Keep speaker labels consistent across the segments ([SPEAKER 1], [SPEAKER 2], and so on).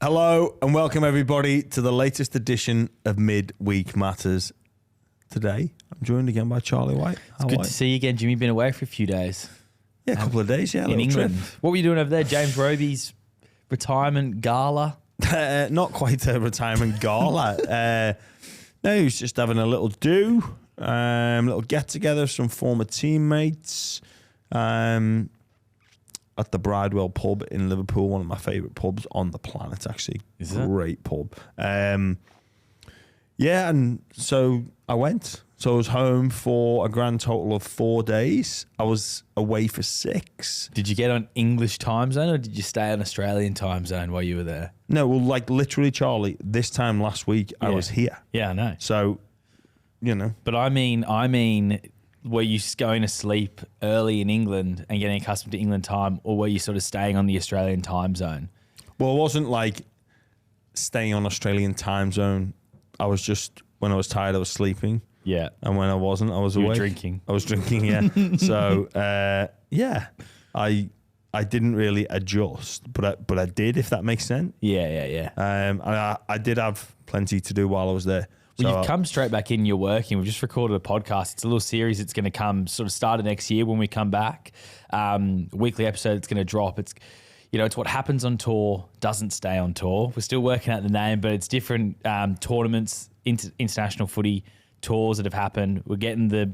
[SPEAKER 1] Hello and welcome everybody to the latest edition of Midweek Matters. Today, I'm joined again by Charlie White.
[SPEAKER 2] It's good to see you again, Jimmy. You've been away for a few days.
[SPEAKER 1] Yeah, a couple of days, yeah.
[SPEAKER 2] In England.
[SPEAKER 1] Trip.
[SPEAKER 2] What were you doing over there? James Roby's retirement gala?
[SPEAKER 1] Not quite a retirement gala. No, he was just having a little little get-together with some former teammates at the Bridewell pub in Liverpool, one of my favourite pubs on the planet, actually.
[SPEAKER 2] Is it?
[SPEAKER 1] Great pub. Yeah, and so I went. So I was home for a grand total of 4 days. I was away for 6.
[SPEAKER 2] Did you get on English time zone or did you stay on Australian time zone while you were there?
[SPEAKER 1] No, well, like literally, Charlie, this time last week, I was here.
[SPEAKER 2] Yeah, I know.
[SPEAKER 1] So, you know.
[SPEAKER 2] But I mean, were you going to sleep early in England and getting accustomed to England time, or were you sort of staying on the Australian time zone?
[SPEAKER 1] Well, it wasn't like staying on Australian time zone. I was just, when I was tired, I was sleeping.
[SPEAKER 2] Yeah.
[SPEAKER 1] And when I wasn't, I was awake.
[SPEAKER 2] You were drinking.
[SPEAKER 1] I was drinking, yeah. So, yeah, I didn't really adjust, but I did, if that makes sense.
[SPEAKER 2] Yeah.
[SPEAKER 1] And I did have plenty to do while I was there.
[SPEAKER 2] Well,
[SPEAKER 1] So
[SPEAKER 2] you've come straight back in, you're working. We've just recorded a podcast. It's a little series that's going to come sort of start of next year when we come back. Weekly episode that's going to drop. It's, it's what happens on tour doesn't stay on tour. We're still working out the name, but it's different tournaments, international footy tours that have happened. We're getting the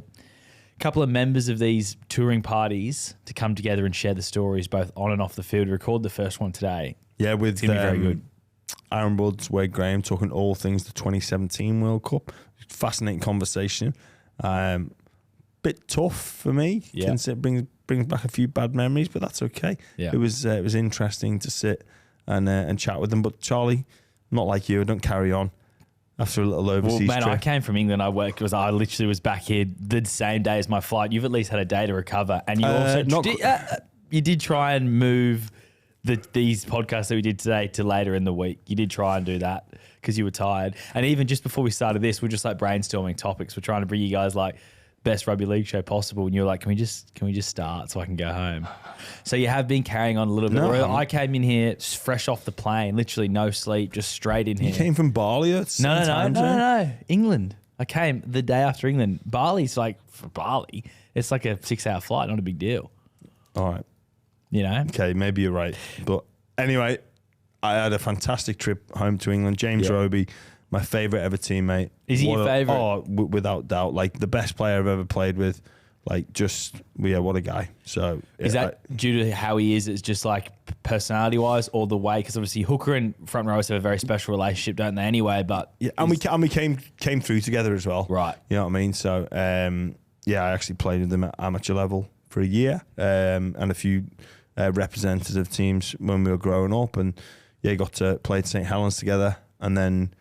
[SPEAKER 2] couple of members of these touring parties to come together and share the stories both on and off the field. We record the first one today.
[SPEAKER 1] yeah, with
[SPEAKER 2] It's going to be very good.
[SPEAKER 1] Aaron Woods, Wade Graham, talking all things the 2017 World Cup. Fascinating conversation. Bit tough for me.
[SPEAKER 2] Yeah.
[SPEAKER 1] Brings back a few bad memories, but that's okay.
[SPEAKER 2] Yeah.
[SPEAKER 1] It was interesting to sit and chat with them. But Charlie, not like you, I don't carry on after a little overseas
[SPEAKER 2] Well, man,
[SPEAKER 1] trip.
[SPEAKER 2] I came from England. I literally was back here the same day as my flight. You've at least had a day to recover, and you you did try and move these podcasts that we did today to later in the week. You did try and do that because you were tired. And even just before we started this, we're just like brainstorming topics. We're trying to bring you guys like best rugby league show possible, and you're like, can we just start so I can go home? So you have been carrying on a little bit.
[SPEAKER 1] No,
[SPEAKER 2] I came in here fresh off the plane, literally no sleep, just straight in here.
[SPEAKER 1] You came from Bali?
[SPEAKER 2] No. England. I came the day after England. Bali's like, for Bali, it's like a 6-hour flight, not a big deal.
[SPEAKER 1] All right.
[SPEAKER 2] You know?
[SPEAKER 1] Okay, maybe you're right. But anyway, I had a fantastic trip home to England. James Roby, my favourite ever teammate.
[SPEAKER 2] Is he your favourite?
[SPEAKER 1] Oh, without doubt. Like the best player I've ever played with. Like what a guy. So
[SPEAKER 2] is that due to how he is? It's just like personality-wise, or the way? Because obviously hooker and front rowers have a very special relationship, don't they? Anyway, but
[SPEAKER 1] yeah, and we came through together as well.
[SPEAKER 2] Right.
[SPEAKER 1] You know what I mean? So I actually played with them at amateur level for a year, and a few representative teams when we were growing up, and got to play at St Helens together, and then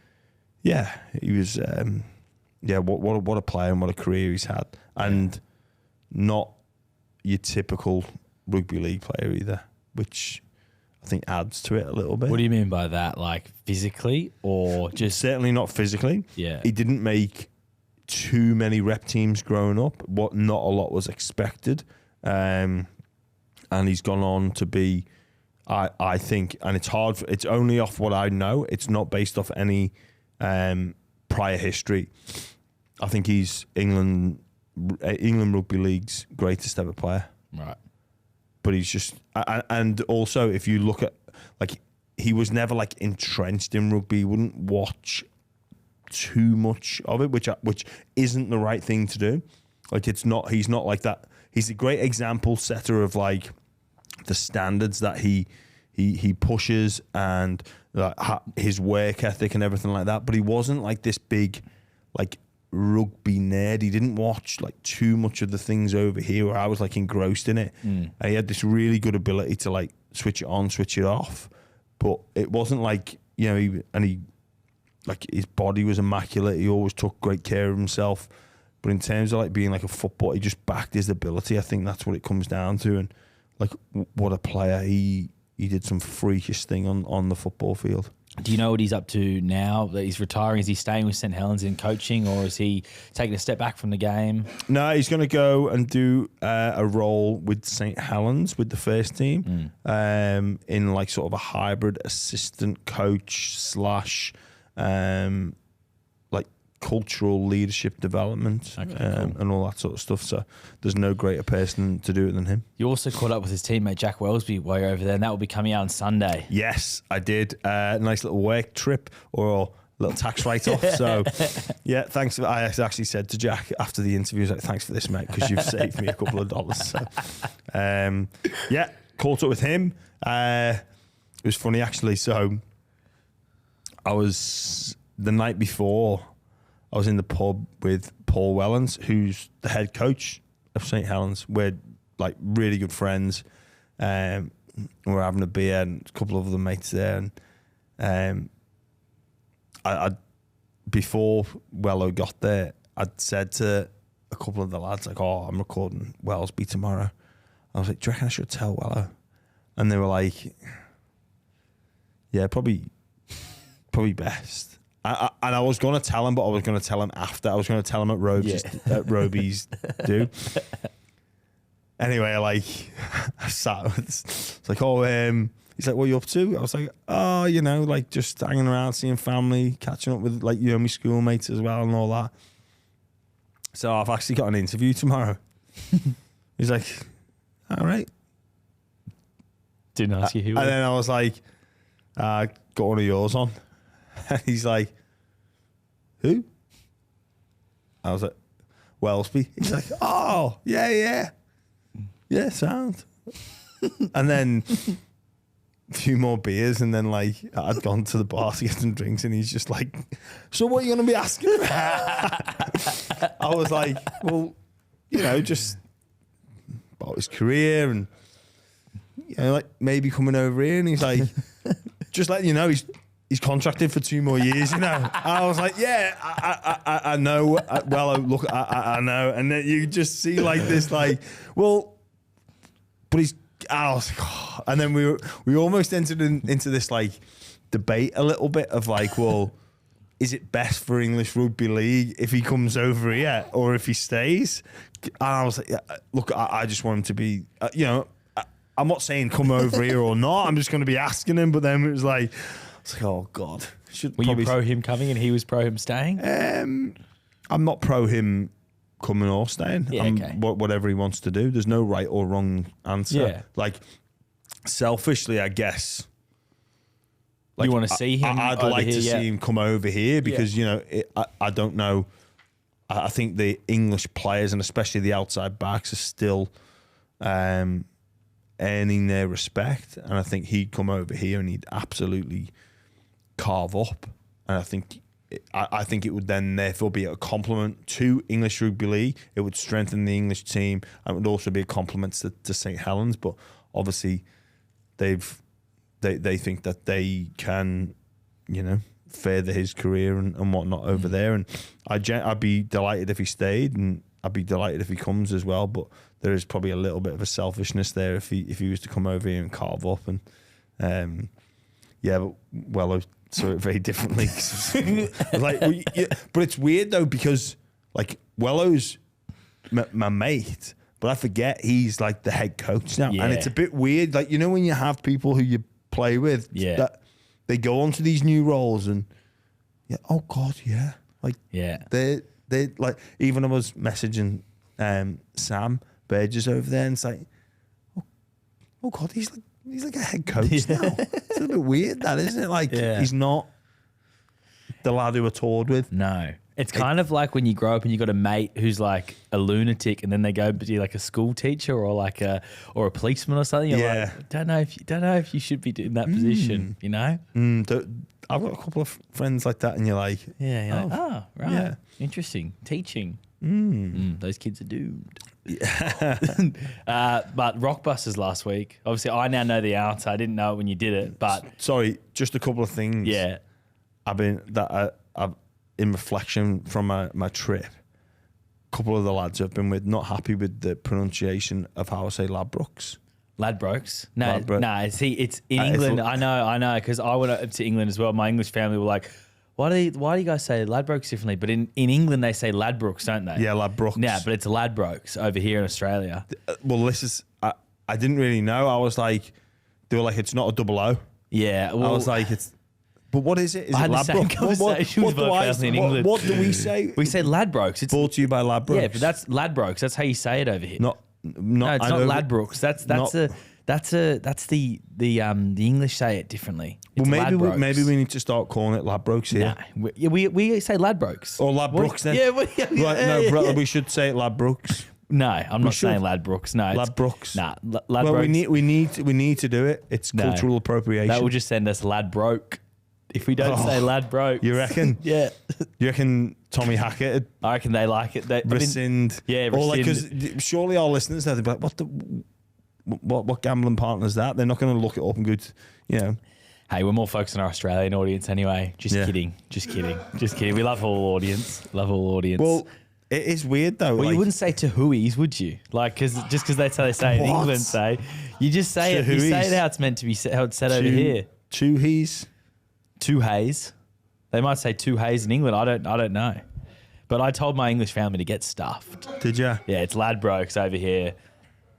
[SPEAKER 1] he was what a player and what a career he's had, and not your typical rugby league player either, which I think adds to it a little bit.
[SPEAKER 2] What do you mean by that? Like physically, or just
[SPEAKER 1] certainly not physically?
[SPEAKER 2] Yeah,
[SPEAKER 1] he didn't make too many rep teams growing up. Not a lot was expected. And he's gone on to be, I think, and it's only off what I know. It's not based off any prior history. I think he's England Rugby League's greatest ever player.
[SPEAKER 2] Right.
[SPEAKER 1] But he's just, and also if you look at, like, he was never like entrenched in rugby. He wouldn't watch too much of it, which isn't the right thing to do. Like, he's not like that. He's a great example setter of like the standards that he pushes and like his work ethic and everything like that. But he wasn't like this big like rugby nerd. He didn't watch like too much of the things over here where I was like engrossed in it. And he had this really good ability to like switch it on, switch it off. But it wasn't like, he like his body was immaculate. He always took great care of himself. But in terms of like being like a footballer, he just backed his ability. I think that's what it comes down to. And like, what a player. He did some freakish thing on the football field.
[SPEAKER 2] Do you know what he's up to now that he's retiring? Is he staying with St Helens in coaching, or is he taking a step back from the game?
[SPEAKER 1] No, he's going to go and do a role with St Helens with the first team, in like sort of a hybrid assistant coach slash like cultural leadership development,
[SPEAKER 2] cool.
[SPEAKER 1] and all that sort of stuff. So there's no greater person to do it than him.
[SPEAKER 2] You also caught up with his teammate Jack Wellesby while you're over there, and that will be coming out on Sunday.
[SPEAKER 1] Yes, I did. Nice little work trip or little tax write-off. So, yeah, thanks. I actually said to Jack after the interview, I was like, thanks for this, mate, because you've saved me a couple of dollars. So, yeah, caught up with him. It was funny, actually. So, the night before, I was in the pub with Paul Wellens, who's the head coach of St Helens. We're like really good friends. We're having a beer and a couple of other mates there. And I before Wello got there, I'd said to a couple of the lads, like, oh, I'm recording Wellesby tomorrow. I was like, do you reckon I should tell Wello? And they were like, yeah, probably best. And I was going to tell him, but I was going to tell him after. I was going to tell him at Roby's do. Anyway, like, I sat with, it's like, oh, he's like, what are you up to? I was like, oh, you know, like just hanging around, seeing family, catching up with like, you know, my schoolmates as well and all that. So I've actually got an interview tomorrow. He's like, all right.
[SPEAKER 2] Didn't ask you who.
[SPEAKER 1] And then I was like, got one of yours on. And he's like, who? I was like, Wellesby. He's like, oh, yeah, sound. And then a few more beers, and then like I'd gone to the bar to get some drinks, and he's just like, so what are you going to be asking? I was like, well, you know, just about his career and, you know, like maybe coming over here. And he's like, just letting you know, he's contracted for 2 more years, you know. I was like, yeah, I know. Well, look, I know. And then you just see like this, like, well, but he's, I was like, oh. And then we almost entered into this like debate a little bit of like, well, is it best for English Rugby League if he comes over here or if he stays? And I was like, yeah, look, I just want him to be, you know, I'm not saying come over here or not. I'm just going to be asking him. But then it was like, it's like, oh God.
[SPEAKER 2] Were you pro him coming and he was pro him staying?
[SPEAKER 1] I'm not pro him coming or staying.
[SPEAKER 2] Yeah, okay.
[SPEAKER 1] Whatever he wants to do. There's no right or wrong answer.
[SPEAKER 2] Yeah.
[SPEAKER 1] Like, selfishly, I guess. Like,
[SPEAKER 2] you want to see him?
[SPEAKER 1] I'd like to see him come over here because, you know, I don't know. I think the English players and especially the outside backs are still earning their respect. And I think he'd come over here and he'd absolutely carve up. And I think it would then therefore be a compliment to English Rugby League. It would strengthen the English team and it would also be a compliment to St Helens. But obviously they think that they can, you know, further his career and whatnot over there. And I'd be delighted if he stayed and I'd be delighted if he comes as well. But there is probably a little bit of a selfishness there if he was to come over here and carve up. And yeah, but well, I saw it very differently. Like, but it's weird though because like Wello's my mate, but I forget he's like the head coach now, and it's a bit weird. Like, you know, when you have people who you play with, that they go onto these new roles and oh God, they like, even I was messaging Sam Burgess over there and it's like, oh God, he's like a head coach now. It's a little bit weird, that, isn't it? Like, he's not the lad who I toured with.
[SPEAKER 2] No. It's kind of like when you grow up and you got a mate who's like a lunatic and then they go be like a school teacher or like a policeman or something. You're like, don't know if you should be in that position, you know?
[SPEAKER 1] I've got a couple of friends like that and you're like,
[SPEAKER 2] right. Yeah. Interesting. Teaching. Those kids are doomed. But Rockbusters last week, obviously I now know the answer. I didn't know it when you did it, but
[SPEAKER 1] sorry, just a couple of things.
[SPEAKER 2] Yeah.
[SPEAKER 1] I've in reflection from my trip, a couple of the lads I've been with not happy with the pronunciation of how I say Ladbrokes.
[SPEAKER 2] Ladbrokes. No,
[SPEAKER 1] Ladbroke.
[SPEAKER 2] no. See, it's in England.
[SPEAKER 1] it's-
[SPEAKER 2] I know, because I went up to England as well. My English family were like, why do you guys say Ladbrokes differently? But in England, they say Ladbrokes, don't they?
[SPEAKER 1] Yeah, Ladbrokes.
[SPEAKER 2] Yeah, but it's Ladbrokes over here in Australia.
[SPEAKER 1] Well, this is. I didn't really know. I was like, they were like, it's not a double O.
[SPEAKER 2] Yeah. Well,
[SPEAKER 1] I was like, it's. But what is it? Is
[SPEAKER 2] I had
[SPEAKER 1] it
[SPEAKER 2] the same
[SPEAKER 1] Ladbrokes?
[SPEAKER 2] conversation with my family in England.
[SPEAKER 1] What do we say?
[SPEAKER 2] we say Ladbrokes. It's
[SPEAKER 1] Brought to you by Ladbrokes.
[SPEAKER 2] yeah, but that's Ladbrokes. That's how you say it over here.
[SPEAKER 1] No,
[SPEAKER 2] it's
[SPEAKER 1] I
[SPEAKER 2] not
[SPEAKER 1] know-
[SPEAKER 2] Ladbrokes. That's the English say it differently.
[SPEAKER 1] Well,
[SPEAKER 2] It's
[SPEAKER 1] maybe
[SPEAKER 2] Ladbrokes.
[SPEAKER 1] we need to start calling it Ladbrokes here.
[SPEAKER 2] Nah, we say Ladbrokes.
[SPEAKER 1] Or Ladbrokes then.
[SPEAKER 2] Yeah,
[SPEAKER 1] Right, no, bro, we should say it Ladbrokes.
[SPEAKER 2] No, I'm not
[SPEAKER 1] should.
[SPEAKER 2] saying Ladbrokes. No, it's-
[SPEAKER 1] Ladbrokes.
[SPEAKER 2] Nah, Ladbrokes.
[SPEAKER 1] Well, we need to do it. It's
[SPEAKER 2] No.
[SPEAKER 1] cultural appropriation.
[SPEAKER 2] That will just send us Ladbroke if we don't say Ladbroke.
[SPEAKER 1] You reckon?
[SPEAKER 2] Yeah,
[SPEAKER 1] You reckon Tommy Hackett
[SPEAKER 2] I reckon they like it. They,
[SPEAKER 1] rescind?
[SPEAKER 2] yeah,
[SPEAKER 1] Or like,
[SPEAKER 2] rescind.
[SPEAKER 1] because surely our listeners there, they'd be like, what gambling partner is that? They're not going to look it up and go,
[SPEAKER 2] Hey, we're more focused on our Australian audience anyway. Just
[SPEAKER 1] Yeah.
[SPEAKER 2] kidding. Just kidding. We love all audience.
[SPEAKER 1] Well, it is weird though.
[SPEAKER 2] Well,
[SPEAKER 1] like,
[SPEAKER 2] you wouldn't say Tooheys, would you? Like, just because that's how they say it in
[SPEAKER 1] What?
[SPEAKER 2] England, say you just say it. You say
[SPEAKER 1] Tooheys.
[SPEAKER 2] it how it's meant to be. How it's said over here.
[SPEAKER 1] Tooheys.
[SPEAKER 2] Tooheys. They might say Tooheys in England. I don't know. But I told my English family to get stuffed.
[SPEAKER 1] Did you?
[SPEAKER 2] Yeah, it's Ladbrokes over here.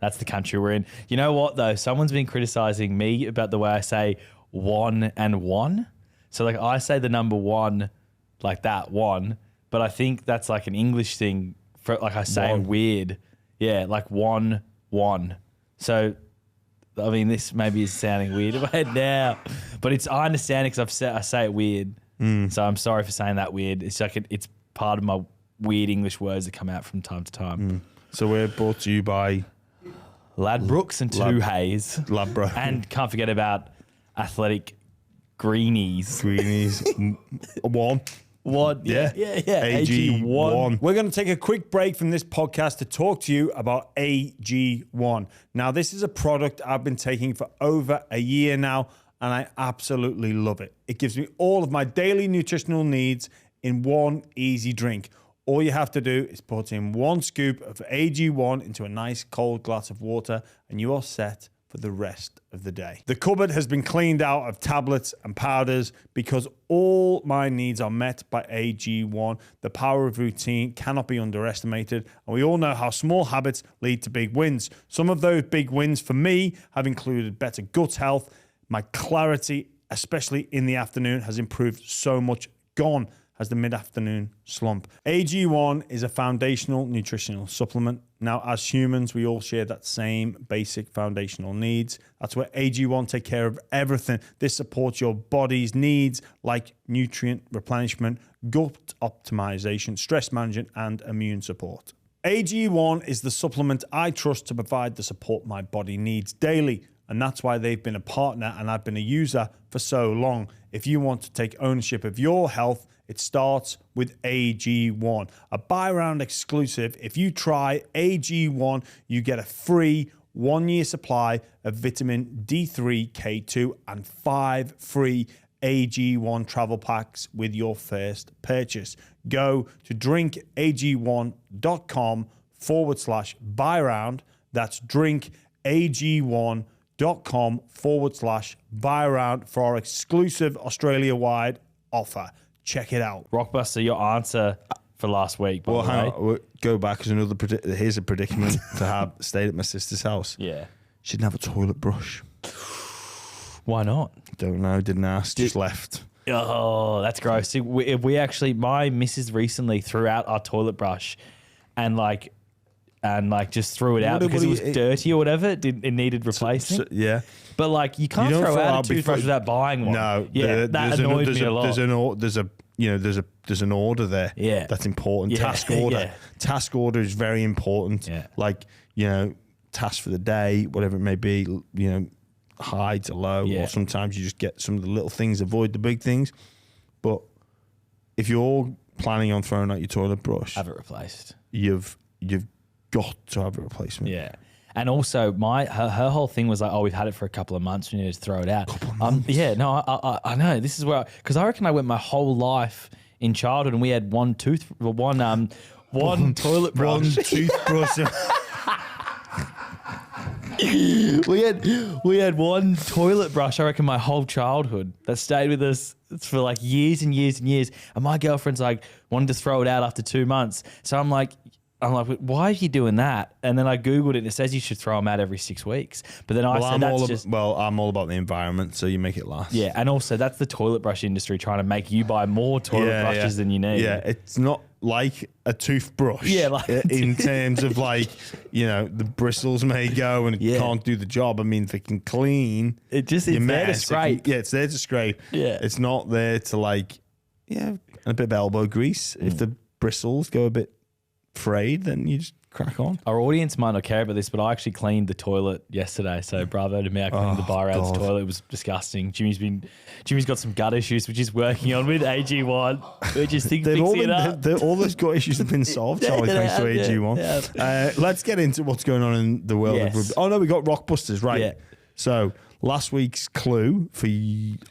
[SPEAKER 2] That's the country we're in. You know what though? Someone's been criticizing me about the way I say one and one. So like I say the number one like that one, but I think that's like an English thing for like I say
[SPEAKER 1] One.
[SPEAKER 2] weird. Yeah, like one. So I mean this maybe is sounding weird in my head now, but I understand it because I say it weird. So I'm sorry for saying that weird. It's like it's part of my weird English words that come out from time to time.
[SPEAKER 1] So we're brought to you by
[SPEAKER 2] Ladbrokes and Tooheys.
[SPEAKER 1] Ladbroke.
[SPEAKER 2] And can't forget about Athletic Greenies.
[SPEAKER 1] Greenies. One.
[SPEAKER 2] What?
[SPEAKER 1] Yeah.
[SPEAKER 2] AG1.
[SPEAKER 1] We're going to take a quick break from this podcast to talk to you about AG1. Now, this is a product I've been taking for over a year now, and I absolutely love it. It gives me all of my daily nutritional needs in one easy drink. All you have to do is put in 1 scoop of AG1 into a nice cold glass of water, and you are set for the rest of the day. The cupboard has been cleaned out of tablets and powders because all my needs are met by AG1. The power of routine cannot be underestimated, and we all know how small habits lead to big wins. Some of those big wins for me have included better gut health. My clarity, especially in the afternoon, has improved so much. Gone has the mid-afternoon slump. AG1 is a foundational nutritional supplement. Now, as humans, we all share that same basic foundational needs. That's where AG1 take care of everything. This supports your body's needs like nutrient replenishment, gut optimization, stress management, and immune support. AG1 is the supplement I trust to provide the support my body needs daily. And that's why they've been a partner and I've been a user for so long. If you want to take ownership of your health, it starts with AG1, a buy-round exclusive. If you try AG1, you get a free 1-year supply of vitamin D3, K2, and 5 free AG1 travel packs with your first purchase. Go to drinkag1.com/buy-round. That's drinkag1.com/buy-round for our exclusive Australia-wide offer. Check it out.
[SPEAKER 2] Rockbuster, your answer for last week. By
[SPEAKER 1] Well,
[SPEAKER 2] the way.
[SPEAKER 1] hang on. We'll go back as another. Here's a predicament to have stayed at my sister's house.
[SPEAKER 2] Yeah.
[SPEAKER 1] She didn't have a toilet brush.
[SPEAKER 2] Why not?
[SPEAKER 1] Don't know. Didn't ask. Just left.
[SPEAKER 2] Oh, that's gross. See, we actually, my missus recently threw out our toilet brush and just threw it out because it was dirty or whatever. It needed replacing.
[SPEAKER 1] Yeah.
[SPEAKER 2] But like you can't
[SPEAKER 1] You don't
[SPEAKER 2] throw
[SPEAKER 1] throw
[SPEAKER 2] out
[SPEAKER 1] out
[SPEAKER 2] a toothbrush
[SPEAKER 1] before-
[SPEAKER 2] without buying one.
[SPEAKER 1] No.
[SPEAKER 2] Yeah, that annoyed me a lot.
[SPEAKER 1] There's an order there.
[SPEAKER 2] Yeah.
[SPEAKER 1] That's important.
[SPEAKER 2] Yeah,
[SPEAKER 1] Task order.
[SPEAKER 2] yeah.
[SPEAKER 1] Task order is very important.
[SPEAKER 2] Yeah.
[SPEAKER 1] Like, task for the day, whatever it may be, high to low,
[SPEAKER 2] Yeah.
[SPEAKER 1] or sometimes you just get some of the little things, avoid the big things. But if you're planning on throwing out your toilet brush,
[SPEAKER 2] Have it replaced.
[SPEAKER 1] you've got to have a replacement.
[SPEAKER 2] Yeah. And also, her whole thing was like, oh, we've had it for a couple of months. We need to throw it out. Yeah, no, I know. This is where, because I reckon I went my whole life in childhood and we had one toilet brush.
[SPEAKER 1] One toothbrush.
[SPEAKER 2] We had one toilet brush, I reckon, my whole childhood that stayed with us for like years and years and years. And my girlfriend's like wanted to throw it out after 2 months. So I'm like, why are you doing that? And then I Googled it and it says you should throw them out every 6 weeks. But then
[SPEAKER 1] I'm all about the environment, so you make it last.
[SPEAKER 2] Yeah, and also that's the toilet brush industry trying to make you buy more toilet brushes than you need.
[SPEAKER 1] Yeah, it's not like a toothbrush.
[SPEAKER 2] Yeah, like
[SPEAKER 1] in terms of like, the bristles may go and it can't do the job. I mean, if it can clean,
[SPEAKER 2] it's there to scrape.
[SPEAKER 1] It's there to scrape.
[SPEAKER 2] Yeah,
[SPEAKER 1] it's not there to like, a bit of elbow grease. If the bristles go a bit frayed, then you just crack on.
[SPEAKER 2] Our audience might not care about this, but I actually cleaned the toilet yesterday. So bravo to me. I cleaned the Byrad's toilet. It was disgusting. Jimmy's got some gut issues, which he's working on with AG1. We're just fixing it up.
[SPEAKER 1] All those gut issues have been solved, Charlie, thanks to AG1. Yeah. Let's get into what's going on in the world of rugby. Oh no, we got Rockbusters, right? Yeah. So last week's clue for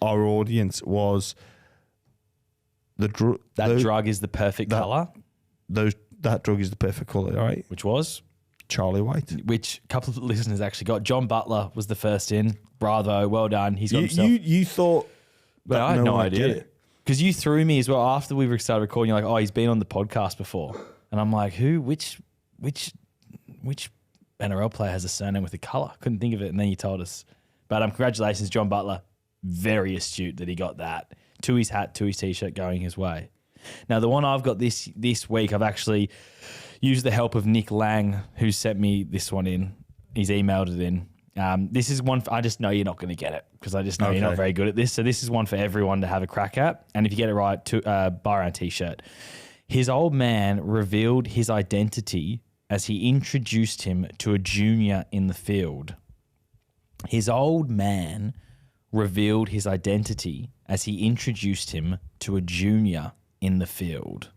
[SPEAKER 1] our audience was that
[SPEAKER 2] drug is the perfect colour.
[SPEAKER 1] That drug is the perfect colour, all right?
[SPEAKER 2] Which was?
[SPEAKER 1] Charlie White.
[SPEAKER 2] Which a couple of listeners actually got. John Butler was the first in. Bravo, well done. He's got himself.
[SPEAKER 1] You thought...
[SPEAKER 2] But I had no idea. Because you threw me as well after we started recording. You're like, oh, he's been on the podcast before. And I'm like, who? Which NRL player has a surname with a colour? Couldn't think of it. And then you told us. But congratulations, John Butler. Very astute that he got that. Tooheys hat, Tooheys t-shirt going his way. Now, the one I've got this week, I've actually used the help of Nick Lang, who sent me this one in. He's emailed it in. This is one I just know you're not going to get it because I just know you're not very good at this. So this is one for everyone to have a crack at. And if you get it right, Byron t-shirt. His old man revealed his identity as he introduced him to a junior in the field. His old man revealed his identity as he introduced him to a junior in the field.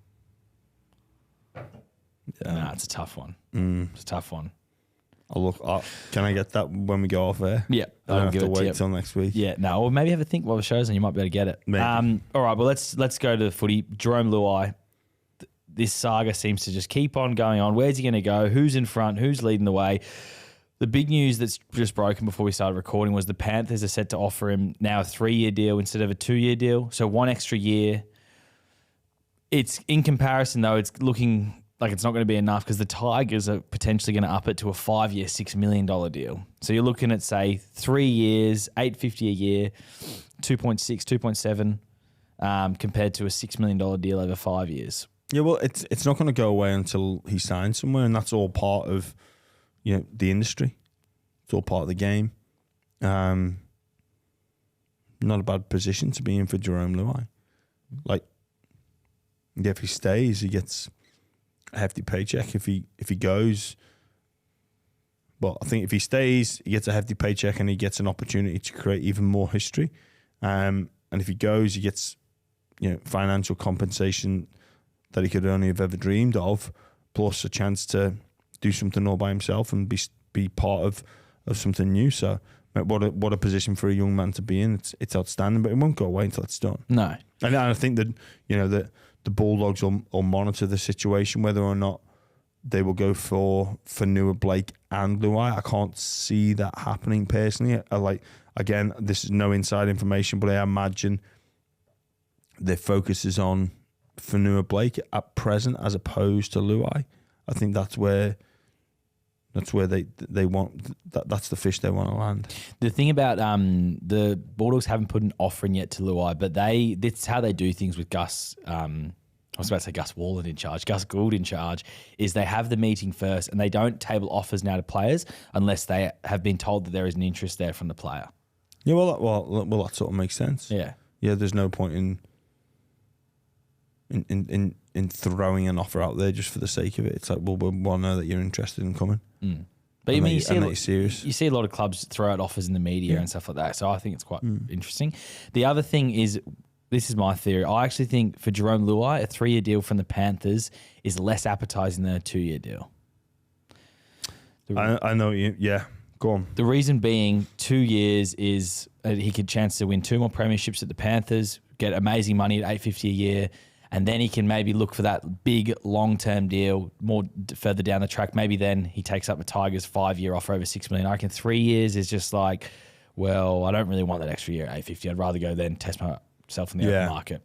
[SPEAKER 2] Nah, it's a tough one. It's a tough one.
[SPEAKER 1] I'll look up. Can I get that when we go off air?
[SPEAKER 2] Yeah.
[SPEAKER 1] I don't have to wait till next week.
[SPEAKER 2] Yeah, no. Or maybe have a think while the show's on. You might be able to get it.
[SPEAKER 1] Maybe.
[SPEAKER 2] All right, well, let's go to the footy. Jarome Luai. This saga seems to just keep on going on. Where's he going to go? Who's in front? Who's leading the way? The big news that's just broken before we started recording was the Panthers are set to offer him now a 3-year deal instead of a 2-year deal. So 1 extra year. It's in comparison, though, it's looking like it's not going to be enough because the Tigers are potentially going to up it to a 5-year, $6 million deal. So you're looking at, say, 3 years, $850 a year, 2.6, 2.7, compared to a $6 million deal over 5 years.
[SPEAKER 1] Yeah, well, it's not going to go away until he signs somewhere, and that's all part of the industry. It's all part of the game. Not a bad position to be in for Jarome Luai. If he stays, he gets a hefty paycheck. If he goes, well, I think if he stays, he gets a hefty paycheck and he gets an opportunity to create even more history. And if he goes, he gets financial compensation that he could only have ever dreamed of, plus a chance to do something all by himself and be part of something new. So what a position for a young man to be in. It's outstanding, but it won't go away until it's done.
[SPEAKER 2] No.
[SPEAKER 1] And I think that that the Bulldogs will monitor the situation, whether or not they will go for Fonua-Blake and Luai. I can't see that happening personally. Again, this is no inside information, but I imagine their focus is on Fonua-Blake at present as opposed to Luai. I think that's where they want that's the fish they want to land.
[SPEAKER 2] The thing about the Bulldogs haven't put an offer in yet to Luai, but that's how they do things with Gus. I was about to say Gus Wallen in charge. Gus Gould in charge is they have the meeting first and they don't table offers now to players unless they have been told that there is an interest there from the player.
[SPEAKER 1] Yeah, well, that sort of makes sense.
[SPEAKER 2] Yeah.
[SPEAKER 1] There's no point in throwing an offer out there just for the sake of it. It's like, well, we'll know that you're interested in coming.
[SPEAKER 2] But I mean, you see a lot of clubs throw out offers in the media and stuff like that. So I think it's quite interesting. The other thing is, this is my theory. I actually think for Jarome Luai, a 3-year deal from the Panthers is less appetizing than a 2-year deal.
[SPEAKER 1] I know you. Yeah, go on.
[SPEAKER 2] The reason being 2 years is he could chance to win 2 more premierships at the Panthers, get amazing money at $850 a year, and then he can maybe look for that big long-term deal more further down the track. Maybe then he takes up the Tigers 5-year offer over $6 million. I reckon 3 years is just like, well, I don't really want that extra year at 850. I'd rather go then test myself in the open market.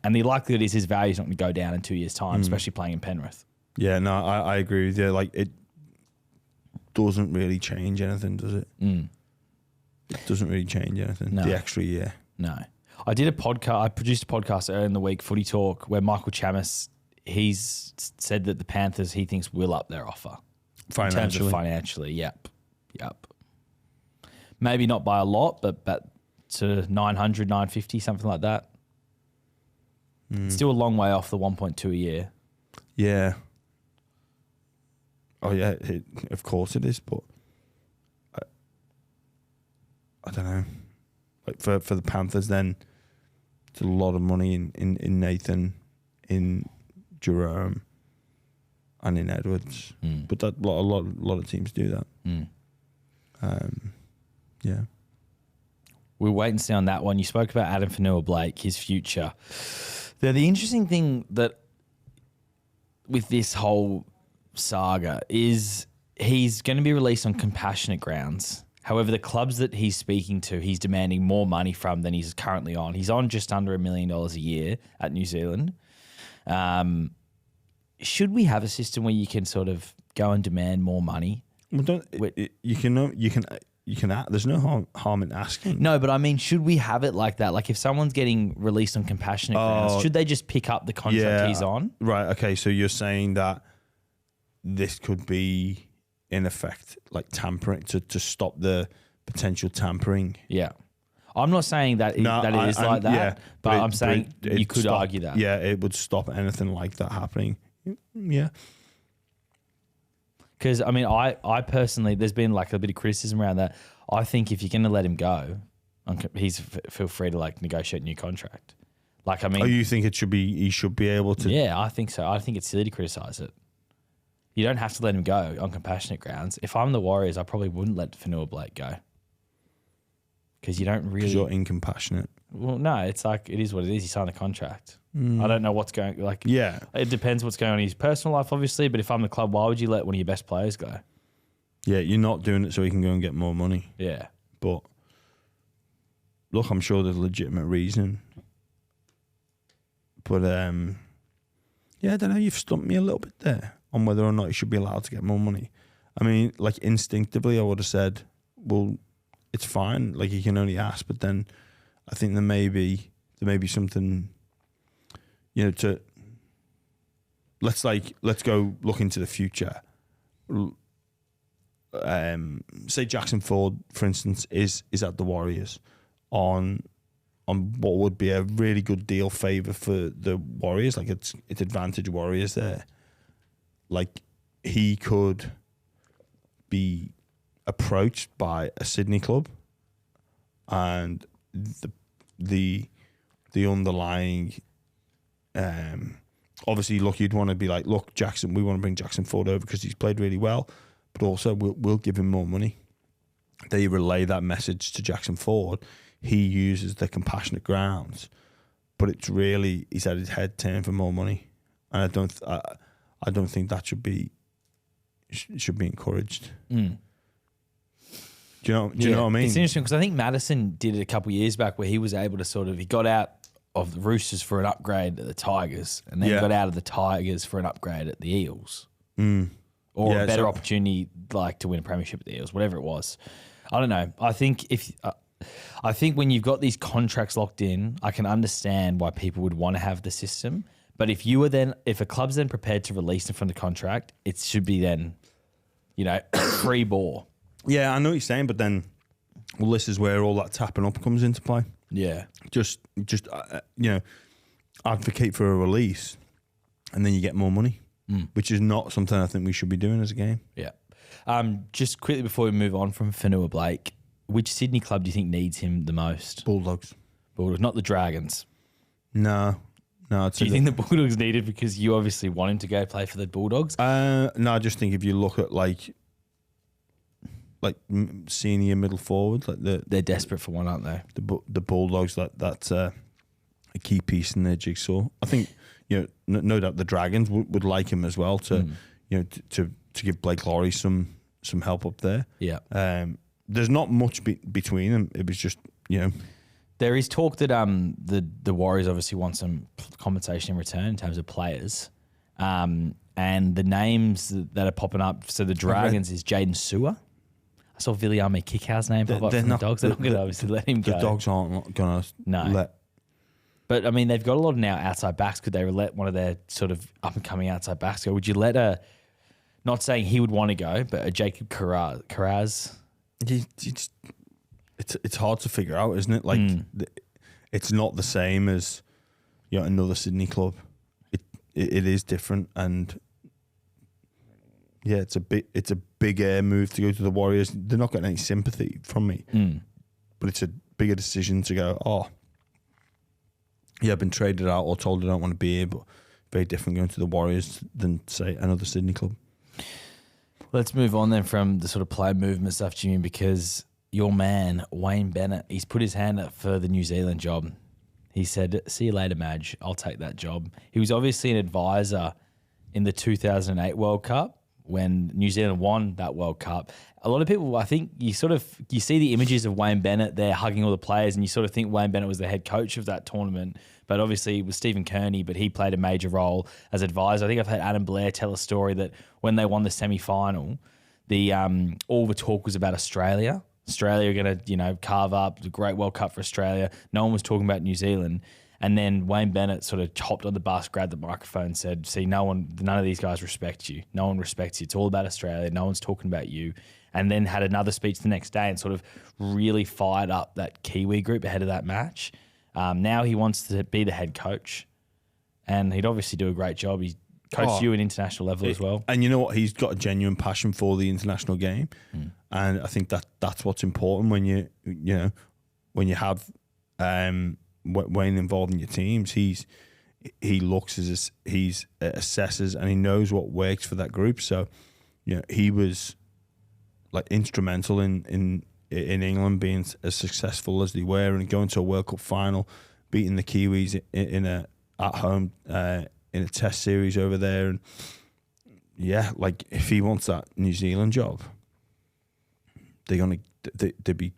[SPEAKER 2] And the likelihood is his value is not going to go down in 2 years' time, especially playing in Penrith.
[SPEAKER 1] Yeah, no, I agree with you. Like, it doesn't really change anything, does it? It doesn't really change anything.
[SPEAKER 2] No.
[SPEAKER 1] The extra year.
[SPEAKER 2] No. I did a podcast. I produced a podcast earlier in the week, Footy Talk, where Michael Chammas, he's said that the Panthers, he thinks, will up their offer. In terms of financially, yep. Maybe not by a lot, but to 900, 950, something like that. It's still a long way off the 1.2 a year.
[SPEAKER 1] Yeah. Oh, yeah, of course it is, but I don't know. Like for the Panthers, then it's a lot of money in Nathan, in Jarome, and in Edwards. But that a lot of teams do that. Yeah.
[SPEAKER 2] We'll wait and see on that one. You spoke about Addin Fonua-Blake, his future. Now, the interesting thing that with this whole saga is he's going to be released on compassionate grounds. However, the clubs that he's speaking to, he's demanding more money from than he's currently on. He's on just under $1 million a year at New Zealand. Should we have a system where you can sort of go and demand more money?
[SPEAKER 1] Well, you can. There's no harm in asking.
[SPEAKER 2] No, but I mean, should we have it like that? Like, if someone's getting released on compassionate grounds, should they just pick up the contract he's on?
[SPEAKER 1] Right. Okay. So you're saying that this could be, in effect, like tampering to stop the potential tampering.
[SPEAKER 2] Yeah. I'm not saying that it is like that,
[SPEAKER 1] yeah,
[SPEAKER 2] but I'm saying you could argue that.
[SPEAKER 1] Yeah, it would stop anything like that happening. Yeah.
[SPEAKER 2] Because, I mean, I personally, there's been like a bit of criticism around that. I think if you're going to let him go, feel free to like negotiate a new contract. Like, I mean.
[SPEAKER 1] Oh, you think he should be able to?
[SPEAKER 2] Yeah, I think so. I think it's silly to criticise it. You don't have to let him go on compassionate grounds. If I'm the Warriors, I probably wouldn't let Fonua-Blake go. Because you don't really.
[SPEAKER 1] Because you're incompassionate.
[SPEAKER 2] Well, no, it's like, it is what it is. He signed a contract. I don't know what's going, like.
[SPEAKER 1] Yeah.
[SPEAKER 2] It depends what's going on in his personal life, obviously. But if I'm the club, why would you let one of your best players go?
[SPEAKER 1] Yeah, you're not doing it so he can go and get more money.
[SPEAKER 2] Yeah.
[SPEAKER 1] But look, I'm sure there's legitimate reason. But yeah, I don't know. You've stumped me a little bit there on whether or not he should be allowed to get more money. I mean, like instinctively, I would have said, well, it's fine. Like he can only ask. But then I think there may be something, you know, let's go look into the future. Say Jackson Ford, for instance, is at the Warriors on what would be a really good deal favour for the Warriors. Like it's advantage Warriors there. Like he could be approached by a Sydney club, and the underlying obviously, look, you'd want to be like, look, Jackson, we want to bring Jackson Ford over because he's played really well, but also we'll give him more money. They relay that message to Jackson Ford. He uses the compassionate grounds, but it's really he's had his head turned for more money, and I don't think that should be encouraged. Do you know what I mean?
[SPEAKER 2] It's interesting because I think Madison did it a couple of years back where he was able to he got out of the Roosters for an upgrade at the Tigers, and then got out of the Tigers for an upgrade at the Eels, or a better opportunity like to win a premiership at the Eels, whatever it was. I don't know. I think when you've got these contracts locked in, I can understand why people would want to have the system. But if a club's then prepared to release them from the contract, it should be then, free ball.
[SPEAKER 1] Yeah, I know what you're saying, but then, well, this is where all that tapping up comes into play.
[SPEAKER 2] Yeah.
[SPEAKER 1] Just advocate for a release, and then you get more money, which is not something I think we should be doing as a game.
[SPEAKER 2] Yeah. Just quickly before we move on from Fonua-Blake, which Sydney club do you think needs him the most?
[SPEAKER 1] Bulldogs.
[SPEAKER 2] Not the Dragons.
[SPEAKER 1] No.
[SPEAKER 2] Do you think the Bulldogs need it because you obviously want him to go play for the Bulldogs?
[SPEAKER 1] No, I just think if you look at like senior middle forward,
[SPEAKER 2] they're desperate for one, aren't they?
[SPEAKER 1] The Bulldogs, that's a key piece in their jigsaw. I think no doubt the Dragons would like him as well to to give Blake Lawrie some help up there.
[SPEAKER 2] Yeah.
[SPEAKER 1] There's not much between them. It was just
[SPEAKER 2] There is talk that the Warriors obviously want some compensation in return in terms of players. And the names that are popping up, so the Dragons is Jaden Sewer. I saw Viliame Kickout's name pop up from the Dogs. They're not going to obviously let him go.
[SPEAKER 1] The Dogs aren't going to let.
[SPEAKER 2] But, I mean, they've got a lot of now outside backs. Could they let one of their sort of up-and-coming outside backs go? Would you let not saying he would want to go, but a Jacob Carraz?
[SPEAKER 1] It's hard to figure out, isn't it? Like, it's not the same as another Sydney club. It is different, and it's a big air move to go to the Warriors. They're not getting any sympathy from me, but it's a bigger decision to go. Oh, yeah, I've been traded out or told I don't want to be here, but very different going to the Warriors than say another Sydney club.
[SPEAKER 2] Let's move on then from the sort of player movement stuff, Jimmy, because your man Wayne Bennett, he's put his hand up for the New Zealand job. He said, "See you later, Madge. I'll take that job." He was obviously an advisor in the 2008 World Cup when New Zealand won that World Cup. A lot of people, I think, you see the images of Wayne Bennett there hugging all the players, and you sort of think Wayne Bennett was the head coach of that tournament. But obviously it was Stephen Kearney, but he played a major role as advisor. I think I've heard Adam Blair tell a story that when they won the semi-final, all the talk was about Australia. Australia are going to, carve up the great World Cup for Australia. No one was talking about New Zealand. And then Wayne Bennett sort of hopped on the bus, grabbed the microphone and said, "See, none of these guys respect you. No one respects you. It's all about Australia. No one's talking about you." And then had another speech the next day and sort of really fired up that Kiwi group ahead of that match. Now he wants to be the head coach, and he'd obviously do a great job. He's coached you at international level as well.
[SPEAKER 1] And you know what? He's got a genuine passion for the international game. And I think that's what's important when you have Wayne involved in your teams. He looks as he's assesses and he knows what works for that group. So he was like instrumental in England being as successful as they were and going to a World Cup final, beating the Kiwis at home in a test series over there. And like if he wants that New Zealand job, they'd be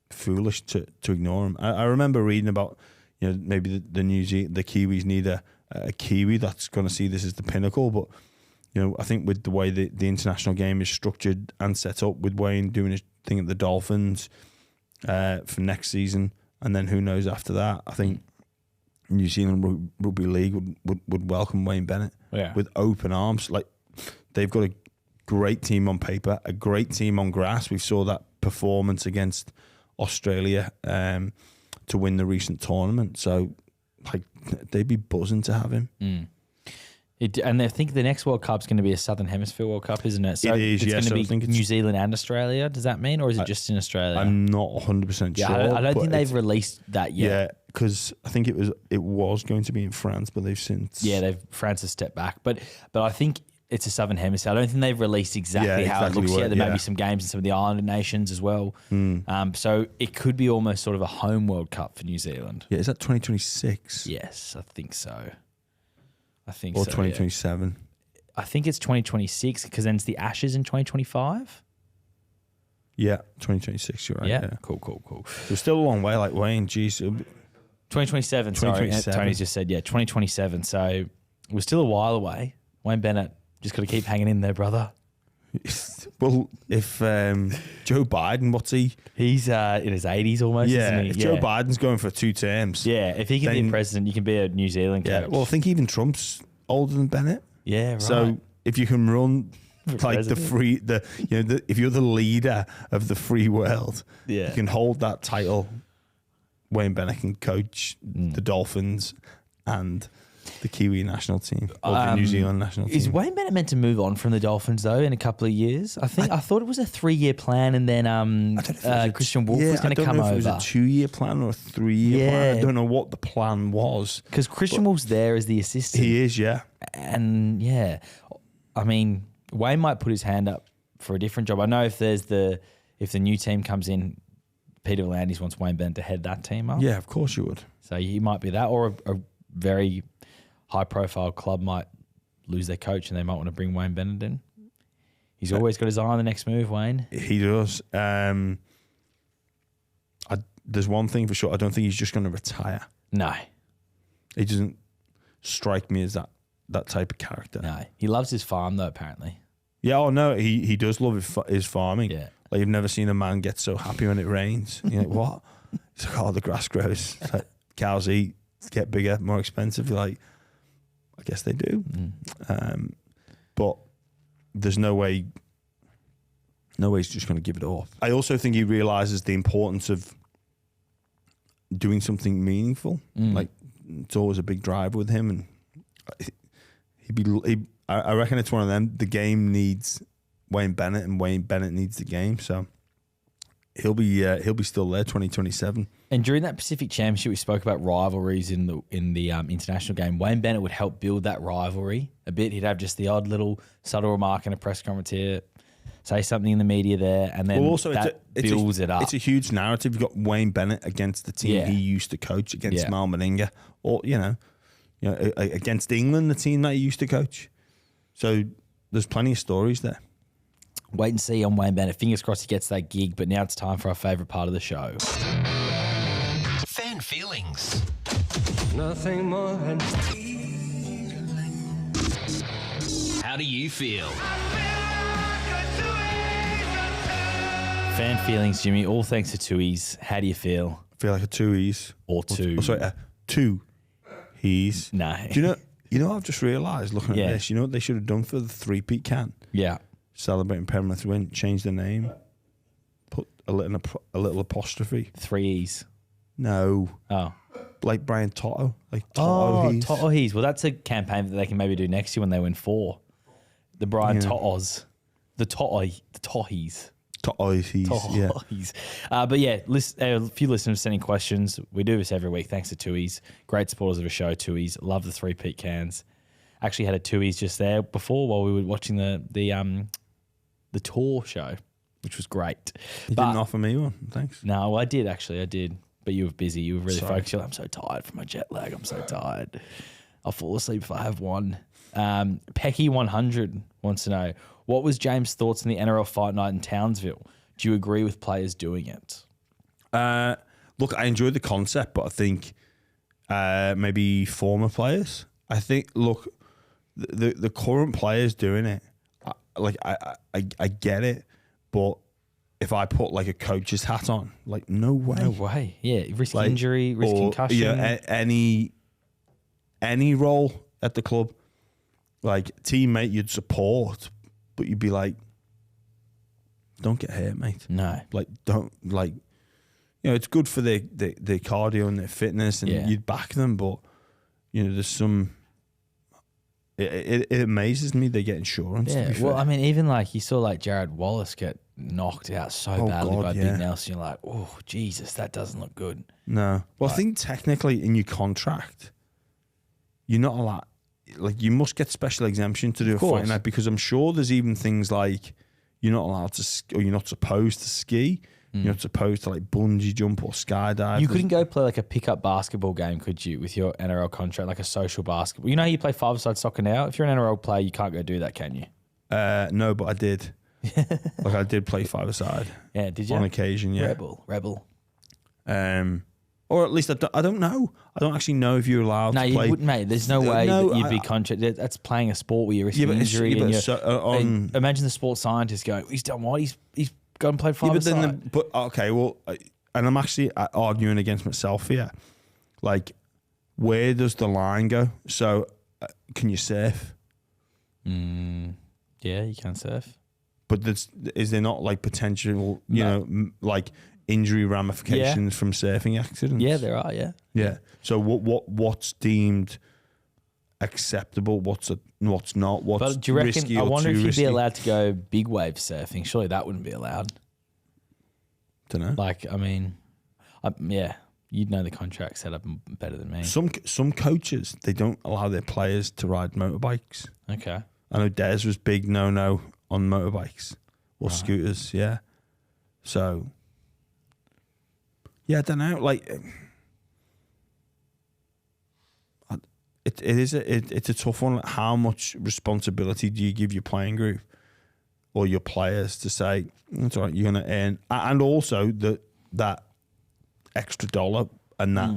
[SPEAKER 1] foolish to ignore him. I remember reading about maybe the Kiwis need a Kiwi that's going to see this as the pinnacle, but I think with the way the international game is structured and set up, with Wayne doing his thing at the Dolphins for next season, and then who knows after that, I think New Zealand Rugby League would welcome Wayne Bennett with open arms. Like, they've got a great team on paper, a great team on grass. We saw that performance against Australia to win the recent tournament. So, like, they'd be buzzing to have him.
[SPEAKER 2] And I think the next World Cup's going to be a Southern Hemisphere World Cup, isn't it? So
[SPEAKER 1] it is,
[SPEAKER 2] it's
[SPEAKER 1] yes.
[SPEAKER 2] going to be New Zealand and Australia. Does that mean, or is it just in Australia?
[SPEAKER 1] I'm not 100% sure.
[SPEAKER 2] I don't think they've released that yet.
[SPEAKER 1] Yeah, because I think it was going to be in France, but they've since...
[SPEAKER 2] Yeah, France has stepped back. But I think it's a Southern Hemisphere. I don't think they've released exactly how it looks yet. There may be some games in some of the Islander nations as well. So it could be almost sort of a home World Cup for New Zealand.
[SPEAKER 1] Yeah, is that 2026?
[SPEAKER 2] Yes, I think so. Or
[SPEAKER 1] 2027?
[SPEAKER 2] Yeah. I think it's 2026 because then it's the Ashes in 2025.
[SPEAKER 1] Yeah, 2026, you're right.
[SPEAKER 2] Yeah. Cool.
[SPEAKER 1] So still a long way, like Wayne, geez.
[SPEAKER 2] 2027, sorry. Tony's just said, 2027. So we're still a while away. Wayne Bennett, just got to keep hanging in there, brother.
[SPEAKER 1] Well, if Joe Biden, what's he?
[SPEAKER 2] He's in his 80s almost, isn't he?
[SPEAKER 1] If Joe Biden's going for 2 terms.
[SPEAKER 2] Yeah, if he can be president, you can be a New Zealand coach.
[SPEAKER 1] Yeah, well, I think even Trump's older than Bennett.
[SPEAKER 2] Yeah, right.
[SPEAKER 1] So if you can run like if you're the leader of the free world, you can hold that title. Wayne Bennett can coach the Dolphins and the Kiwi national team or the New Zealand national team.
[SPEAKER 2] Is Wayne Bennett meant to move on from the Dolphins though in a couple of years? I thought it was a 3-year plan, and then Christian Wolf was going to come over.
[SPEAKER 1] I don't know if it was a 2-year plan or a 3-year plan. I don't know what the plan was.
[SPEAKER 2] Because Christian Wolf's there as the assistant.
[SPEAKER 1] He is, yeah.
[SPEAKER 2] And I mean, Wayne might put his hand up for a different job. I know if the new team comes in, Peter V'landys wants Wayne Bennett to head that team up.
[SPEAKER 1] Yeah, of course you would.
[SPEAKER 2] So he might be that, or a very high-profile club might lose their coach and they might want to bring Wayne Bennett in. He's always got his eye on the next move, Wayne.
[SPEAKER 1] He does. There's one thing for sure. I don't think he's just going to retire.
[SPEAKER 2] No.
[SPEAKER 1] He doesn't strike me as that type of character.
[SPEAKER 2] No. He loves his farm, though, apparently.
[SPEAKER 1] Yeah, oh no, he does love his farming.
[SPEAKER 2] Yeah.
[SPEAKER 1] Like, you've never seen a man get so happy when it rains. You're like, what? He's like, oh, the grass grows. It's like, cows eat, get bigger, more expensive. You're like, I guess they do. But there's no way he's just going to give it off. I also think he realizes the importance of doing something meaningful. Like, it's always a big drive with him, and I reckon it's one of them. The game needs Wayne Bennett, and Wayne Bennett needs the game. So he'll be still there 2027. And
[SPEAKER 2] during that Pacific Championship, we spoke about rivalries in the international game. Wayne Bennett would help build that rivalry a bit. He'd have just the odd little subtle remark in a press conference here, say something in the media there, and then builds it up.
[SPEAKER 1] It's a huge narrative. You've got Wayne Bennett against the team he used to coach, against Mal Meninga, or against England, the team that he used to coach. So there's plenty of stories there.
[SPEAKER 2] Wait and see on Wayne Bennett. Fingers crossed he gets that gig. But now it's time for our favourite part of the show.
[SPEAKER 3] Fan feelings.
[SPEAKER 4] Nothing more than
[SPEAKER 3] How do you feel?
[SPEAKER 2] Fan feelings, Jimmy. All thanks to Tooheys. How do you feel?
[SPEAKER 1] I feel like a Tooheys.
[SPEAKER 2] Or two.
[SPEAKER 1] Oh, sorry, Tooheys.
[SPEAKER 2] No.
[SPEAKER 1] Do you know what I've just realised looking at this? You know what they should have done for the three-peat can?
[SPEAKER 2] Yeah.
[SPEAKER 1] Celebrating Penrith win, change the name, put a little apostrophe.
[SPEAKER 2] 3 E's.
[SPEAKER 1] No.
[SPEAKER 2] Oh.
[SPEAKER 1] Like Brian Toto. Like Tooheys.
[SPEAKER 2] Tooheys. Well, that's a campaign that they can maybe do next year when they win 4. The Brian Totos. The Tooheys.
[SPEAKER 1] Tooheys, yeah.
[SPEAKER 2] But yeah, a few listeners sending questions. We do this every week. Thanks to Tooheys. Great supporters of the show, Tooheys. Love the three-peat cans. Actually had a Tooheys just there before while we were watching the tour show, which was great.
[SPEAKER 1] You didn't offer me one, thanks.
[SPEAKER 2] No, I did actually. I did. But you were busy. You were really focused. You're like, I'm so tired from my jet lag. I'm so tired. I'll fall asleep if I have one. Pecky100 wants to know, what was James' thoughts on the NRL fight night in Townsville? Do you agree with players doing it?
[SPEAKER 1] Look, I enjoy the concept, but I think maybe former players. I think, look, the current players doing it, I get it, but if I put like a coach's hat on, like no way.
[SPEAKER 2] No way. Yeah, risk injury, risk concussion.
[SPEAKER 1] Yeah, any role at the club, like teammate you'd support, but you'd be like, don't get hurt, mate.
[SPEAKER 2] No.
[SPEAKER 1] Like, don't, like, it's good for their cardio and their fitness, and you'd back them, but, there's some, it amazes me they get insurance.
[SPEAKER 2] Yeah, well, I mean, even like, you saw like Jared Wallace get knocked out so badly by Big Nelson. You're like, oh, Jesus, that doesn't look good.
[SPEAKER 1] No. Well, I think technically in your contract, you're not allowed, like, you must get special exemption to do a fight night, because I'm sure there's even things like you're not allowed to, or you're not supposed to ski. You're not supposed to like bungee jump or skydive.
[SPEAKER 2] You couldn't go play like a pickup basketball game, could you, with your NRL contract, like a social basketball? You know how you play five-a-side soccer now? If you're an NRL player, you can't go do that, can you?
[SPEAKER 1] No, but I did. Like, I did play five-a-side.
[SPEAKER 2] Yeah, did you?
[SPEAKER 1] On occasion, yeah.
[SPEAKER 2] Rebel.
[SPEAKER 1] Or at least I don't know. I don't actually know if you're allowed to play. No, you wouldn't,
[SPEAKER 2] mate. There's no way that you'd be contracted. That's playing a sport where you're risking injury. Imagine the sports scientist going, he's done what? He's gone and played five-a-side.
[SPEAKER 1] Okay, well, and I'm actually arguing against myself here. Like, where does the line go? So, can you surf?
[SPEAKER 2] Yeah, you can surf.
[SPEAKER 1] But is there not like potential, like injury ramifications from surfing accidents?
[SPEAKER 2] Yeah, there are. Yeah.
[SPEAKER 1] Yeah. So what's deemed acceptable? What's not? What's
[SPEAKER 2] do you reckon?
[SPEAKER 1] risky
[SPEAKER 2] I
[SPEAKER 1] or
[SPEAKER 2] wonder
[SPEAKER 1] too
[SPEAKER 2] if you'd
[SPEAKER 1] risky?
[SPEAKER 2] be allowed to go big wave surfing. Surely that wouldn't be allowed.
[SPEAKER 1] Don't know.
[SPEAKER 2] Like, I mean, you'd know the contract set up better than me.
[SPEAKER 1] Some coaches, they don't allow their players to ride motorbikes.
[SPEAKER 2] Okay.
[SPEAKER 1] I know Des was big no on motorbikes or scooters. Yeah. So. Yeah, I don't know. Like, it's a tough one. How much responsibility do you give your playing group or your players to say, that's all right, you're going to earn, and also that extra dollar and that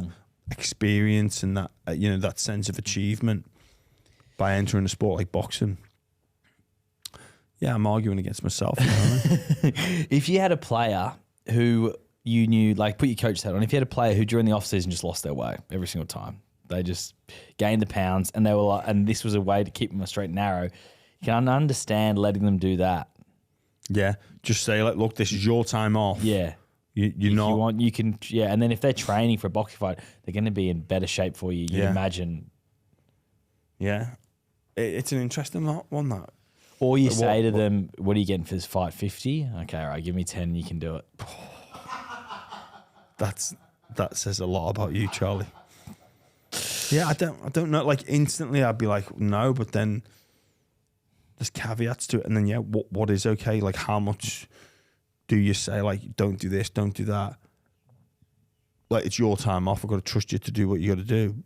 [SPEAKER 1] experience and that that sense of achievement by entering a sport like boxing. Yeah, I'm arguing against myself.
[SPEAKER 2] If you had a player who you knew, like, put your coach hat on, if you had a player who during the off season just lost their way every single time, they just gained the pounds, and they were like, and this was a way to keep them straight and narrow, you can understand letting them do that.
[SPEAKER 1] Yeah, just say, like, look, this is your time off.
[SPEAKER 2] Yeah.
[SPEAKER 1] You're not.
[SPEAKER 2] You can, and then if they're training for a boxing fight, they're going to be in better shape for you. You'd imagine.
[SPEAKER 1] Yeah, it's an interesting one, that.
[SPEAKER 2] Or you say to them, "What are you getting for this fight? 50? Okay, all right, give me 10. You can do it."
[SPEAKER 1] That says a lot about you, Charlie. Yeah, I don't know. Like, instantly, I'd be like, no, but then there's caveats to it, and then what is okay? Like, how much do you say, like, don't do this, don't do that? Like, it's your time off. I've got to trust you to do what you got to do.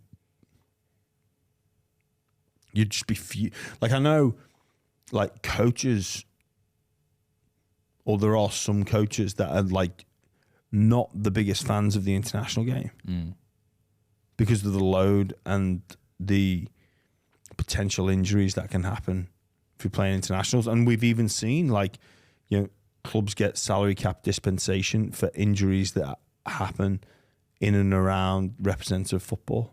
[SPEAKER 1] You'd just be like, I know, like, coaches, or there are some coaches that are, like, not the biggest fans of the international game because of the load and the potential injuries that can happen if you're playing internationals. And we've even seen, like, clubs get salary cap dispensation for injuries that happen in and around representative football.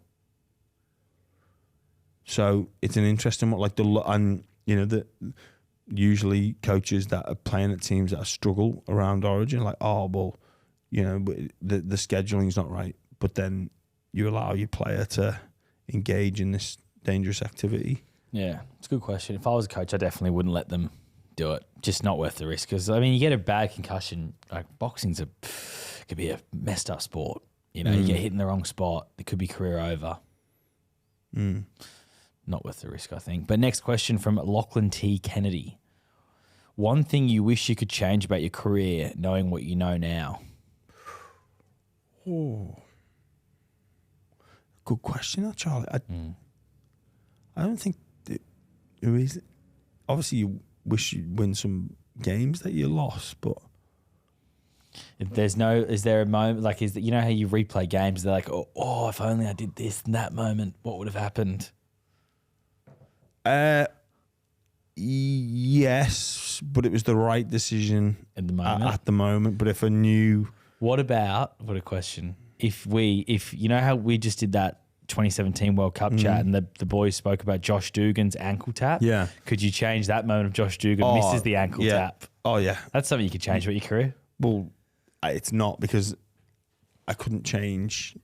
[SPEAKER 1] So it's an interesting one. Like, usually coaches that are playing at teams that struggle around Origin, like, oh, well, the scheduling's not right, but then you allow your player to engage in this dangerous activity. Yeah,
[SPEAKER 2] it's a good question. If I was a coach, I definitely wouldn't let them do it. Just not worth the risk. Because, I mean, you get a bad concussion. Like, boxing's could be a messed up sport. You get hit in the wrong spot, it could be career over. Not worth the risk, I think. But next question from Lachlan T. Kennedy. One thing you wish you could change about your career, knowing what you know now?
[SPEAKER 1] Oh, good question, Charlie. I don't think there is. Obviously, you wish you'd win some games that you lost, but
[SPEAKER 2] is there a moment, like, how you replay games? They're like, oh, if only I did this in that moment, what would have happened?
[SPEAKER 1] Yes, but it was the right decision
[SPEAKER 2] at the moment.
[SPEAKER 1] At the moment, but if I knew.
[SPEAKER 2] What a question. If how we just did that 2017 World Cup chat and the boys spoke about Josh Dugan's ankle tap.
[SPEAKER 1] Yeah.
[SPEAKER 2] Could you change that moment of Josh Dugan misses the ankle tap?
[SPEAKER 1] Oh, yeah.
[SPEAKER 2] That's something you could change about your career?
[SPEAKER 1] Well, it's not, because I couldn't change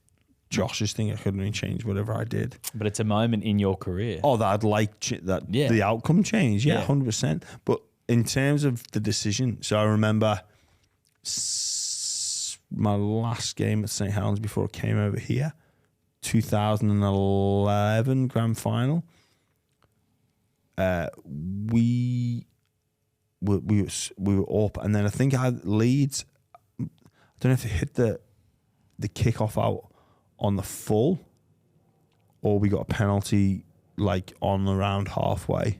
[SPEAKER 1] Josh's thing. I couldn't even change whatever I did.
[SPEAKER 2] But it's a moment in your career.
[SPEAKER 1] Oh, that I'd like the outcome change. Yeah, 100%. But in terms of the decision, so I remember my last game at St. Helens before I came over here, 2011 grand final. We were up, and then I think I had Leeds. I don't know if it hit the kickoff out on the full, or we got a penalty like on around halfway.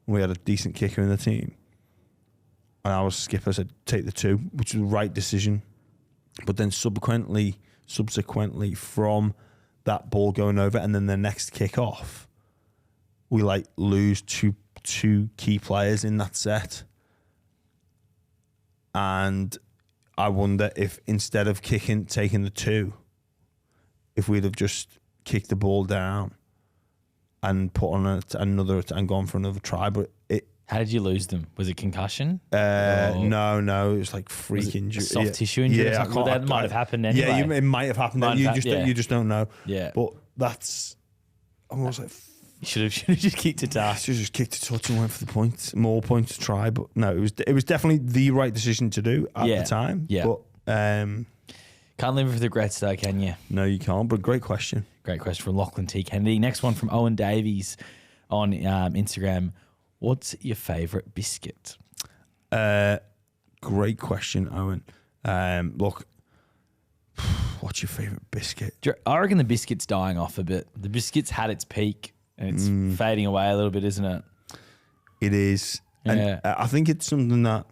[SPEAKER 1] We had a decent kicker in the team, and I was skipper, said take the 2, which was the right decision. But then subsequently from that ball going over and then the next kick off, we like lose two key players in that set. And I wonder if instead of taking the 2, if we'd have just kicked the ball down and put on another and gone for another try. But
[SPEAKER 2] how did you lose them? Was it concussion?
[SPEAKER 1] No, it was like freak injury,
[SPEAKER 2] soft tissue injury. Yeah, that might have happened anyway.
[SPEAKER 1] Yeah, it might have happened. You just don't know.
[SPEAKER 2] Yeah,
[SPEAKER 1] but that's. I was like,
[SPEAKER 2] you should have just kicked it out.
[SPEAKER 1] Should have just kicked a touch and went for the points. More points to try, but no, it was definitely the right decision to do at the time.
[SPEAKER 2] Yeah,
[SPEAKER 1] but
[SPEAKER 2] can't live with regrets though, can you?
[SPEAKER 1] No, you can't. But great question.
[SPEAKER 2] Great question from Lachlan T. Kennedy. Next one from Owen Davies on Instagram. What's your favourite biscuit?
[SPEAKER 1] Great question, Owen. Look, What's your favourite biscuit?
[SPEAKER 2] I reckon the biscuit's dying off a bit. The biscuit's had its peak and it's fading away a little bit, isn't it?
[SPEAKER 1] It is.
[SPEAKER 2] Yeah.
[SPEAKER 1] And I think it's something that,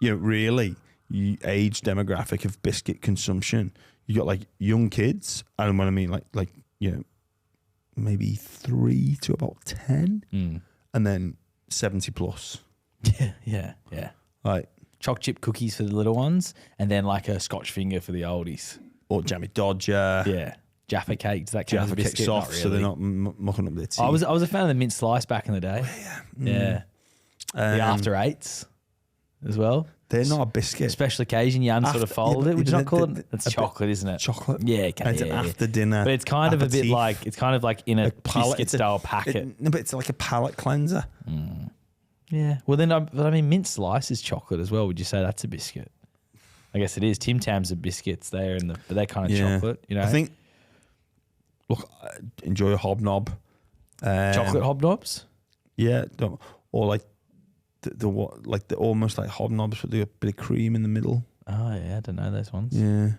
[SPEAKER 1] really, age demographic of biscuit consumption. You got like young kids, and when I mean like maybe 3 to about 10, and then 70 plus.
[SPEAKER 2] Yeah.
[SPEAKER 1] Like
[SPEAKER 2] Choc chip cookies for the little ones, and then like a Scotch finger for the oldies.
[SPEAKER 1] or Jammy Dodger.
[SPEAKER 2] Yeah. Jaffa cake, does that count as a
[SPEAKER 1] Jaffa cake
[SPEAKER 2] biscuit?
[SPEAKER 1] soft,
[SPEAKER 2] Not
[SPEAKER 1] so they're
[SPEAKER 2] really.
[SPEAKER 1] not mucking up their teeth.
[SPEAKER 2] I was a fan of the mint slice back in the day. Yeah. The after eights as well.
[SPEAKER 1] They're not a biscuit.
[SPEAKER 2] Special occasion, you sort of fold it. Would you not call it? It's chocolate, isn't it?
[SPEAKER 1] Chocolate.
[SPEAKER 2] Yeah,
[SPEAKER 1] It's an after dinner.
[SPEAKER 2] But it's kind of a bit
[SPEAKER 1] aperitif.
[SPEAKER 2] it's kind of like in a
[SPEAKER 1] palate-
[SPEAKER 2] biscuit style packet.
[SPEAKER 1] No, but it's like a palate cleanser.
[SPEAKER 2] Yeah. Well, then, but I mean, mint slice is chocolate as well. Would you say that's a biscuit? I guess it is. Tim Tams are biscuits. But they're kind of chocolate. You know,
[SPEAKER 1] I think. Look, enjoy a hobnob.
[SPEAKER 2] chocolate hobnobs.
[SPEAKER 1] Yeah, or like the almost like hobnobs with a bit of cream in the middle.
[SPEAKER 2] Oh yeah, I don't know those ones.
[SPEAKER 1] Yeah.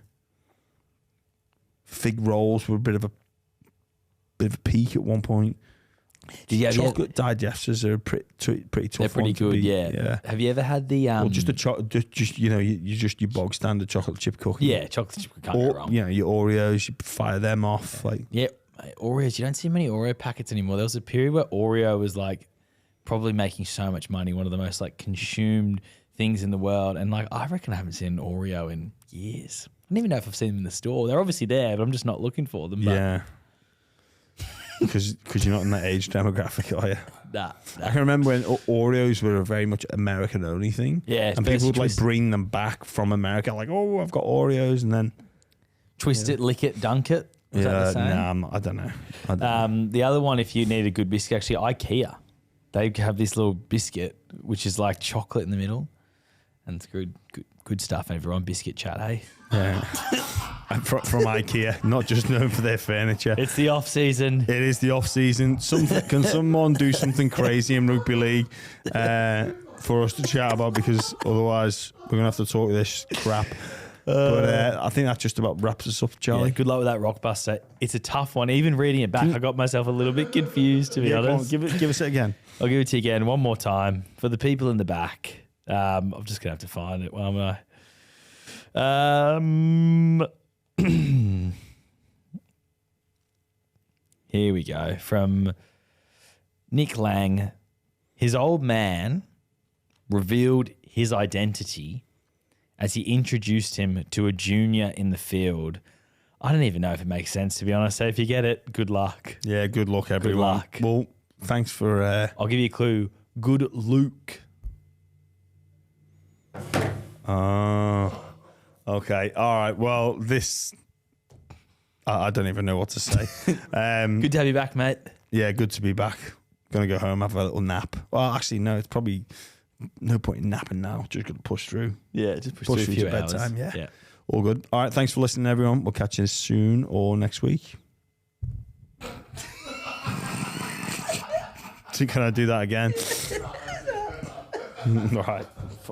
[SPEAKER 1] Fig rolls were a bit of a peak at one point. Chocolate digesters are pretty tough.
[SPEAKER 2] They're pretty
[SPEAKER 1] one to
[SPEAKER 2] good.
[SPEAKER 1] beat.
[SPEAKER 2] Yeah. Have you ever had the
[SPEAKER 1] Or just your bog standard chocolate chip cookie.
[SPEAKER 2] Yeah, chocolate chip can't go
[SPEAKER 1] Or
[SPEAKER 2] wrong.
[SPEAKER 1] your Oreos, you fire them off like.
[SPEAKER 2] Yeah, Oreos. You don't see many Oreo packets anymore. There was a period where Oreo was like probably making so much money, one of the most like consumed things in the world. And like, I reckon I haven't seen an Oreo in years. I don't even know if I've seen them in the store. They're obviously there, but I'm just not looking for them. But
[SPEAKER 1] Yeah. Because you're not in that age demographic, are you?
[SPEAKER 2] Nah.
[SPEAKER 1] I can remember when Oreos were a very much American only thing.
[SPEAKER 2] Yeah,
[SPEAKER 1] and people would like
[SPEAKER 2] twist-
[SPEAKER 1] bring them back from America, like, oh, I've got Oreos, and then
[SPEAKER 2] Twist it, lick it, dunk it. Was that the same?
[SPEAKER 1] I don't know.
[SPEAKER 2] The other one, if you need a good biscuit, actually, IKEA. They have this little biscuit, which is like chocolate in the middle. And it's good stuff, everyone. Biscuit chat, hey?
[SPEAKER 1] Yeah. from IKEA, not just known for their furniture.
[SPEAKER 2] It's the off season.
[SPEAKER 1] It is the off season. Can someone do something crazy in rugby league for us to chat about? Because otherwise, we're gonna have to talk this crap. But I think that just about wraps us up, Charlie.
[SPEAKER 2] Yeah, good luck with that Rockbuster. It's a tough one. Even reading it back, I got myself a little bit confused, to be
[SPEAKER 1] Go on,
[SPEAKER 2] honest.
[SPEAKER 1] give us it again.
[SPEAKER 2] I'll give it to you again one more time for the people in the back. I'm just gonna have to find it. Where am I? Here we go. From Nick Lang. His old man revealed his identity as he introduced him to a junior in the field. I don't even know if it makes sense, to be honest. So if you get it, good luck.
[SPEAKER 1] Yeah, good luck, everyone.
[SPEAKER 2] luck.
[SPEAKER 1] Well, thanks for.
[SPEAKER 2] I'll give you a clue. Good Luke.
[SPEAKER 1] Oh, okay. All right. Well, this. I don't even know what to say.
[SPEAKER 2] Good to have you back, mate.
[SPEAKER 1] Yeah, good to be back. Gonna go home, have a little nap. Well, actually, no. It's probably no point in napping now. Just gonna push through.
[SPEAKER 2] Yeah, just push
[SPEAKER 1] Push
[SPEAKER 2] through a
[SPEAKER 1] through
[SPEAKER 2] few
[SPEAKER 1] to
[SPEAKER 2] hours.
[SPEAKER 1] bedtime. Yeah.
[SPEAKER 2] Yeah.
[SPEAKER 1] All good. All right. Thanks for listening, everyone. We'll catch you soon or next week. So can I do that again? All right.